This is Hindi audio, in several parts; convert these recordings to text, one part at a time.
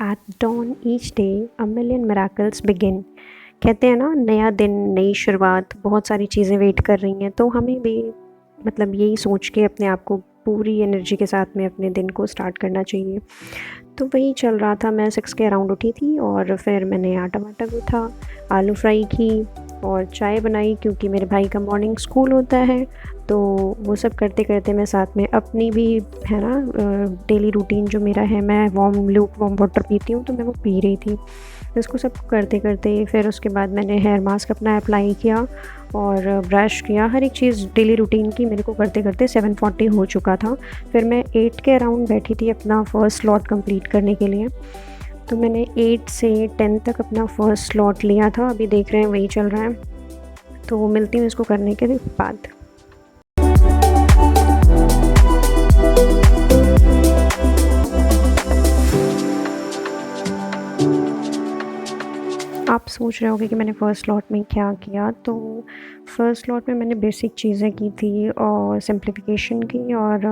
At dawn each day a million miracles begin। कहते हैं ना, नया दिन नई शुरुआत, बहुत सारी चीज़ें वेट कर रही हैं। तो हमें भी मतलब यही सोच के अपने आप को पूरी एनर्जी के साथ में अपने दिन को स्टार्ट करना चाहिए। तो वही चल रहा था। मैं 6 के अराउंड उठी थी और फिर मैंने आटा वाटा गूँथा, आलू फ्राई की और चाय बनाई क्योंकि मेरे भाई का मॉर्निंग स्कूल होता है। तो वो सब करते करते मैं साथ में अपनी भी है ना डेली रूटीन जो मेरा है, मैं वार्म वाटर पीती हूँ, तो मैं वो पी रही थी। इसको सब करते करते फिर उसके बाद मैंने हेयर मास्क अपना अप्लाई किया और ब्रश किया। हर एक चीज़ डेली रूटीन की मेरे को करते करते 7:40 हो चुका था। फिर मैं 8 के अराउंड बैठी थी अपना फ़र्स्ट स्लॉट कंप्लीट करने के लिए। तो मैंने 8 से 10 तक अपना फ़र्स्ट स्लॉट लिया था। अभी देख रहे हैं वही चल रहा है। तो मिलती हूँ इसको करने के बाद। आप सोच रहे होंगे कि मैंने फ़र्स्ट स्लॉट में क्या किया। तो फर्स्ट स्लॉट में मैंने बेसिक चीज़ें की थी और सिंप्लीफिकेशन की और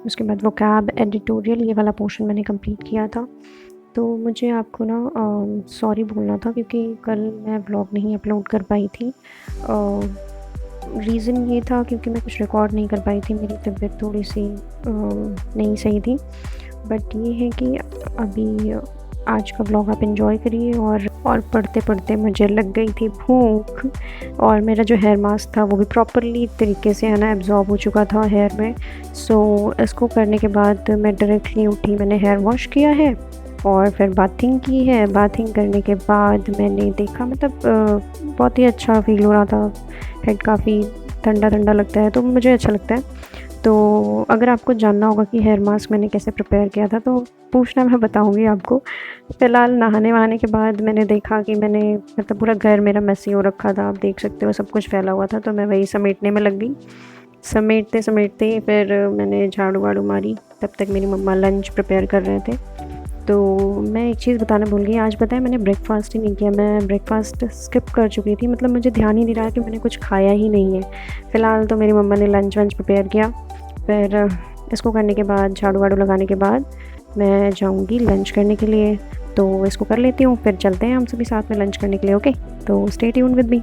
उसके बाद वोकैब, एडिटोरियल, ये वाला पोर्शन मैंने कंप्लीट किया था। तो मुझे आपको ना सॉरी बोलना था क्योंकि कल मैं व्लॉग नहीं अपलोड कर पाई थी। रीज़न ये था क्योंकि मैं कुछ रिकॉर्ड नहीं कर पाई थी, मेरी तबीयत थोड़ी सी नहीं सही थी। बट ये है कि अभी आज का व्लॉग आप एंजॉय करिए। और पढ़ते पढ़ते मुझे लग गई थी भूख और मेरा जो हेयर मास्क था वो भी प्रॉपरली तरीके से है ना एब्जॉर्ब हो चुका था हेयर में। सो इसको करने के बाद मैं डायरेक्टली उठी, मैंने हेयर वॉश किया है और फिर बाथिंग की है। बाथिंग करने के बाद मैंने देखा मतलब बहुत ही अच्छा फ़ील हो रहा था। हेड काफ़ी ठंडा ठंडा लगता है तो मुझे अच्छा लगता है। तो अगर आपको जानना होगा कि हेयर मास्क मैंने कैसे प्रिपेयर किया था तो पूछना, मैं बताऊंगी आपको। फ़िलहाल नहाने वहाने के बाद मैंने देखा कि मैंने मतलब पूरा घर मेरा मेसी हो रखा था, आप देख सकते हो, सब कुछ फैला हुआ था। तो मैं वही समेटने में लग गई। समेटते समेटते फिर मैंने झाड़ू वाड़ू मारी। तब तक मेरी मम्मा लंच प्रिपेयर कर रहे थे। तो मैं एक चीज़ बताना भूल गई, आज पता है मैंने ब्रेकफ़ास्ट ही नहीं किया। मैं ब्रेकफ़ास्ट स्किप कर चुकी थी, मतलब मुझे ध्यान ही नहीं रहा कि मैंने कुछ खाया ही नहीं है। फ़िलहाल तो मेरी मम्मा ने लंच वंच प्रिपेयर किया। फिर इसको करने के बाद, झाड़ू वाड़ू लगाने के बाद मैं जाऊंगी लंच करने के लिए। तो इसको कर लेती हूँ, फिर चलते हैं हम सभी साथ में लंच करने के लिए। ओके, तो स्टे ट्यून विद मी।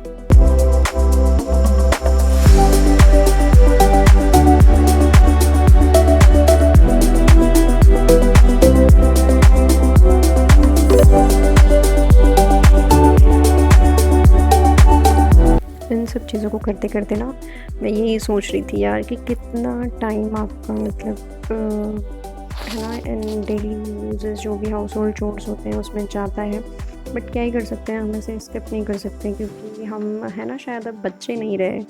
इन सब चीज़ों को करते करते ना मैं यही सोच रही थी यार कि कितना टाइम आपका मतलब है ना इन डेली यूजेस जो भी हाउस होल्ड चोर्स होते हैं उसमें जाता है। बट क्या ही कर सकते हैं, हम ऐसे स्किप नहीं कर सकते क्योंकि हम है ना शायद अब बच्चे नहीं रहे।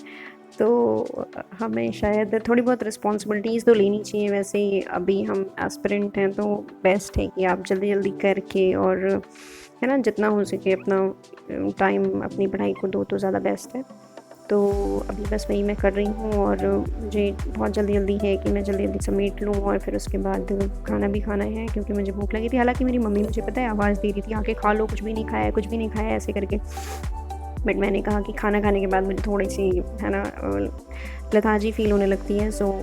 तो हमें शायद थोड़ी बहुत रिस्पॉन्सिबिलिटीज़ तो लेनी चाहिए। वैसे ही अभी हम एस्पिरेंट हैं तो बेस्ट है कि आप जल्दी जल्दी करके और है ना जितना हो सके अपना टाइम अपनी पढ़ाई को दो तो ज़्यादा बेस्ट है। तो अभी बस वही मैं कर रही हूँ और मुझे बहुत जल्दी जल्दी है कि मैं जल्दी जल्दी समेट लूँ और फिर उसके बाद खाना भी खाना है क्योंकि मुझे भूख लगी थी। हालांकि मेरी मम्मी मुझे पता है आवाज़ दे रही थी आके खा लो, कुछ भी नहीं खाया है, कुछ भी नहीं खाया है, ऐसे करके। बट मैंने कहा कि खाना खाने के बाद मुझे थोड़ी सी है ना लेथार्जी फील होने लगती है। सो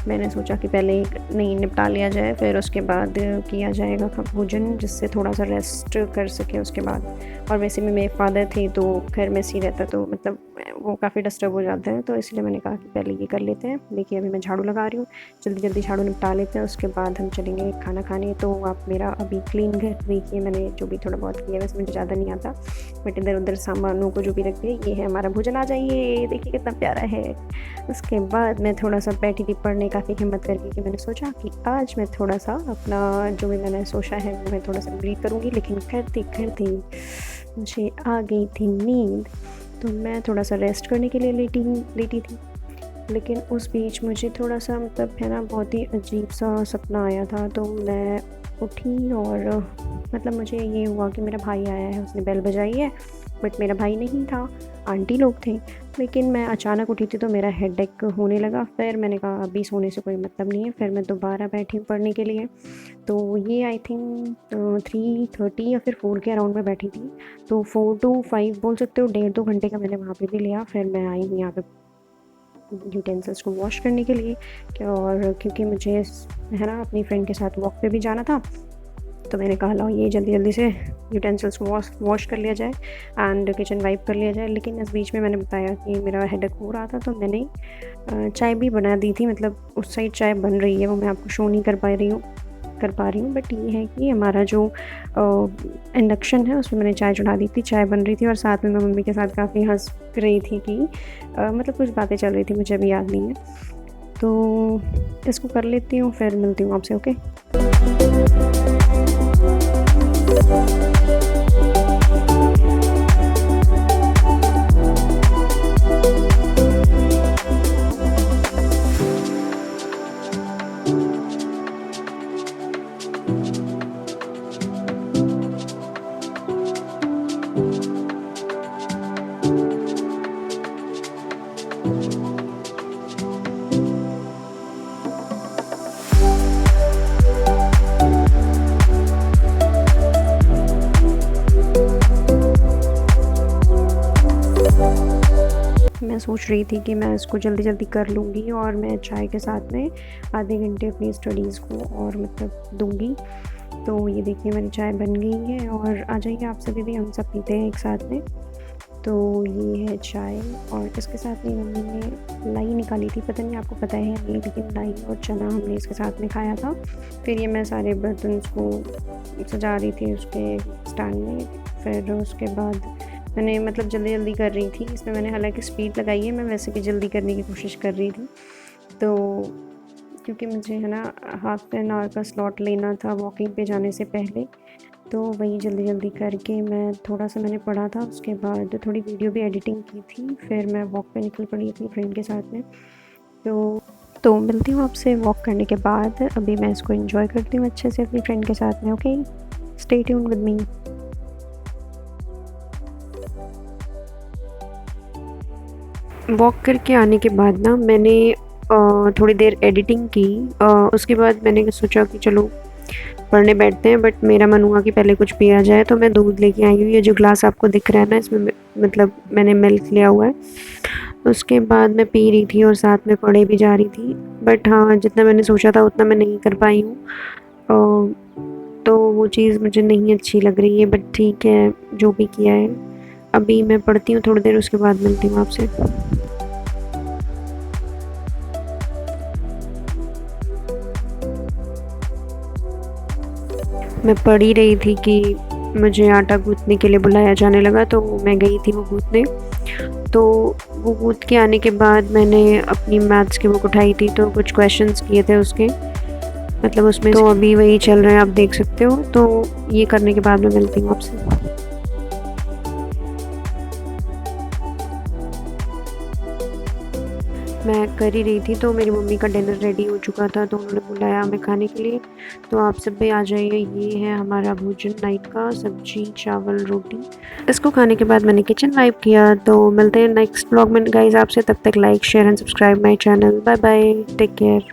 मैंने सोचा कि पहले नहीं निपटा लिया जाए, फिर उसके बाद किया जाएगा भोजन, जिससे थोड़ा सा रेस्ट कर सके उसके बाद। और वैसे में मेरे फादर थे तो घर में सी रहता तो मतलब वो काफ़ी डिस्टर्ब हो जाते हैं, तो इसलिए मैंने कहा कि पहले ये कर लेते हैं। देखिए अभी मैं झाड़ू लगा रही हूँ, जल्दी जल्दी झाड़ू निपटा लेते हैं, उसके बाद हम चलेंगे खाना खाने। तो आप मेरा अभी क्लीन घर देखिए, मैंने जो भी थोड़ा बहुत किया, वैसे मुझे ज़्यादा नहीं आता, बट इधर उधर सामानों को जो भी रख दिया। ये है हमारा भोजन, आ जाइए, देखिए कितना प्यारा है। उसके बाद मैं थोड़ा सा बैठी थी पढ़ने, काफ़ी हिम्मत करके, कि मैंने सोचा कि आज मैं थोड़ा सा अपना जो भी मैंने सोचा है वो मैं थोड़ा सा रीड करूँगी। लेकिन करते करते मुझे आ गई थी नींद, तो मैं थोड़ा सा रेस्ट करने के लिए लेटी थी। लेकिन उस बीच मुझे थोड़ा सा मतलब है ना बहुत ही अजीब सा सपना आया था। तो मैं उठी और मतलब मुझे ये हुआ कि मेरा भाई आया है, उसने बेल बजाई है, बट मेरा भाई नहीं था, आंटी लोग थे। लेकिन मैं अचानक उठी थी तो मेरा हेडेक होने लगा। फिर मैंने कहा अभी सोने से कोई मतलब नहीं है, फिर मैं दोबारा बैठी पढ़ने के लिए। तो ये आई थिंक 3:30 या फिर 4 के अराउंड में बैठी थी। तो 4 to 5 बोल सकते हो, 1.5-2 घंटे का मैंने वहाँ पे भी लिया। फिर मैं आई हूँ यहाँ पे यूटेंसिल्स को वॉश करने के लिए और क्योंकि मुझे है ना अपनी फ्रेंड के साथ वॉक पे भी जाना था। तो मैंने कहा लो ये जल्दी जल्दी से यूटेंसिल्स वॉश कर लिया जाए एंड किचन वाइप कर लिया जाए। लेकिन इस बीच में मैंने बताया कि मेरा हेडेक हो रहा था, तो मैंने चाय भी बना दी थी। मतलब उस साइड चाय बन रही है, वो मैं आपको शो नहीं कर पा रही हूँ। बट ये है कि हमारा जो इंडक्शन है उसमें मैंने चाय चढ़ा दी थी, चाय बन रही थी और साथ में मैं मम्मी के साथ काफ़ी हंस रही थी कि मतलब कुछ बातें चल रही थी, मुझे अभी याद नहीं है। तो इसको कर लेती हूँ, फिर मिलती हूँ आपसे। ओके। मैं सोच रही थी कि मैं इसको जल्दी जल्दी कर लूँगी और मैं चाय के साथ में आधे घंटे अपनी स्टडीज़ को और मतलब दूँगी। तो ये देखिए मेरी चाय बन गई है और आ जाइए आप सभी भी, हम सब पीते हैं एक साथ में। तो ये है चाय और इसके साथ में मम्मी ने लाई निकाली थी, पता नहीं आपको पता है या नहीं, लेकिन लाई और चना हमने इसके साथ में खाया था। फिर ये मैं सारे बर्तन को सजा रही थी उसके स्टैंड में। फिर उसके बाद मैंने मतलब जल्दी जल्दी कर रही थी, इसमें मैंने हालांकि स्पीड लगाई है, मैं वैसे भी जल्दी करने की कोशिश कर रही थी। तो क्योंकि मुझे है ना हाफ एन आवर का स्लॉट लेना था वॉकिंग पे जाने से पहले, तो वही जल्दी जल्दी करके मैं थोड़ा सा मैंने पढ़ा था, उसके बाद थोड़ी वीडियो भी एडिटिंग की थी, फिर मैं वॉक पे निकल पड़ी अपनी फ्रेंड के साथ में। तो मिलती हूँ आपसे वॉक करने के बाद। अभी मैं इसको एंजॉय करती हूँ अच्छे से अपनी फ्रेंड के साथ में। Okay, stay tuned with me. Walk करके आने के बाद ना मैंने थोड़ी देर एडिटिंग की। उसके बाद मैंने सोचा कि चलो पढ़ने बैठते हैं, बट मेरा मन हुआ कि पहले कुछ पिया जाए, तो मैं दूध लेके आई हूँ। ये जो ग्लास आपको दिख रहा है ना, इसमें मतलब मैंने मिल्क लिया हुआ है। उसके बाद मैं पी रही थी और साथ में पढ़े भी जा रही थी, बट हाँ जितना मैंने सोचा था उतना मैं नहीं कर पाई हूँ। तो वो चीज़ मुझे नहीं अच्छी लग रही है, बट ठीक है जो भी किया है। अभी मैं पढ़ती हूँ थोड़ी देर, उसके बाद मिलती हूँ आपसे। मैं पढ़ ही रही थी कि मुझे आटा गूँथने के लिए बुलाया जाने लगा, तो मैं गई थी वो गूँथने। तो वो गूँथ के आने के बाद मैंने अपनी मैथ्स की बुक उठाई थी, तो कुछ क्वेश्चंस किए थे उसके, मतलब उसमें तो अभी वही चल रहे हैं, आप देख सकते हो। तो ये करने के बाद मैं मिलती हूँ आपसे। मैं कर ही रही थी, तो मेरी मम्मी का डिनर रेडी हो चुका था, तो उन्होंने बुलाया हमें खाने के लिए। तो आप सब भी आ जाइए, ये है हमारा भोजन नाइट का, सब्जी चावल रोटी। इसको खाने के बाद मैंने किचन वाइप किया। तो मिलते हैं नेक्स्ट ब्लॉग में गाइस आपसे, तब तक like share and subscribe my channel. Bye bye, take care.